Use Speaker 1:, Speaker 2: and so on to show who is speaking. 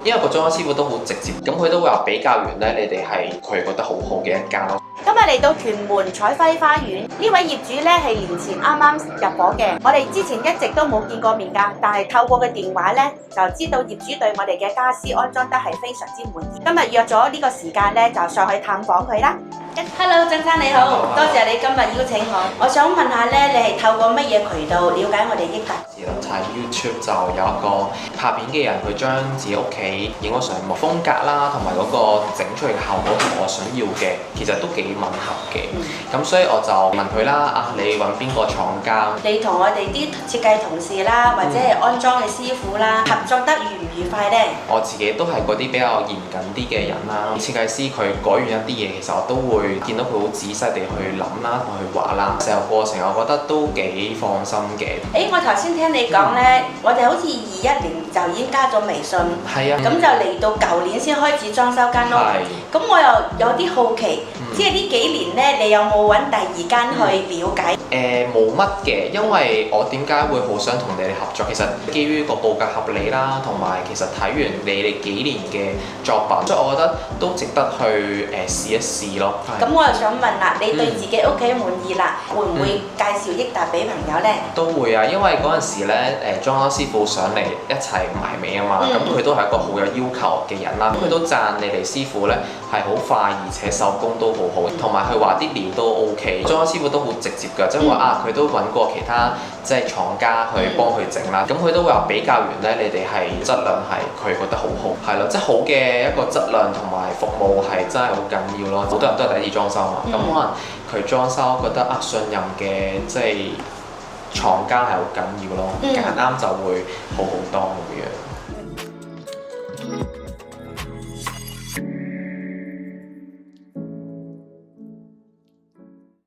Speaker 1: 因為個裝修師傅都好直接，咁佢都會話比較完咧，你哋係佢覺得好好嘅一間咯。
Speaker 2: 今日嚟到屯門彩輝花園，呢位業主咧係年前啱啱入伙嘅，我哋之前一直都冇見過面㗎，但係透過個電話咧就知道業主對我哋嘅家私安裝得係非常之滿意。今日約咗呢個時間咧，就上去探訪佢啦。Hello， 鄭生你好，多謝你今日邀請我。我想問下咧，你係透過乜嘢渠道了解我哋益達？
Speaker 1: 睇 YouTube 就有一個拍片嘅人，佢將自己屋企影咗上幕風格啦，同埋嗰個整出嚟嘅效果同我想要嘅，其實都幾吻合嘅。咁所以我就問佢啦，你揾邊個廠家？
Speaker 2: 你同我哋啲設計同事啦，或者係安裝嘅師傅啦，合作得愉唔愉快呢？
Speaker 1: 我自己都係嗰啲比較嚴謹啲嘅人啦。設計師佢改完一啲嘢，其實我都會見到佢好仔細地去諗啦，同佢畫啦。成個過程我覺得都幾放心嘅。
Speaker 2: 我頭先聽你講呢，我哋好似21年就已經加咗微信，
Speaker 1: 係啊，
Speaker 2: 咁就嚟到舊年先開始裝修間屋。咁我又有啲好奇，即係呢幾年呢，你有冇揾第二間去了解？
Speaker 1: 冇乜嘅，因為我點解會好想同你哋合作？其實基於個報價合理啦，同埋其實睇完你哋幾年嘅作品，所以我覺得都值得去試一試咯。
Speaker 2: 咁我又想問啦，你對自己屋企滿意啦，會唔會介紹益達俾朋友呢？
Speaker 1: 都會啊，因為嗰陣時咧，裝修師傅上嚟一齊埋尾啊嘛，咁佢都係一個好有要求嘅人啦。佢都讚你哋師傅咧係好快，而且手工都好好，同埋佢話啲料都 OK。裝修師傅都好直接㗎，即係話佢都揾過其他即係廠家去幫佢整啦。咁佢都會話比較完咧，你哋係質量係佢覺得好好，係咯，即係好嘅一個質量同埋服務係真係好緊要咯。好多人都係第一次裝修嘛，咁可能佢裝修覺得信任嘅即係廠家係好緊要咯，揀啱就會好好多咁樣。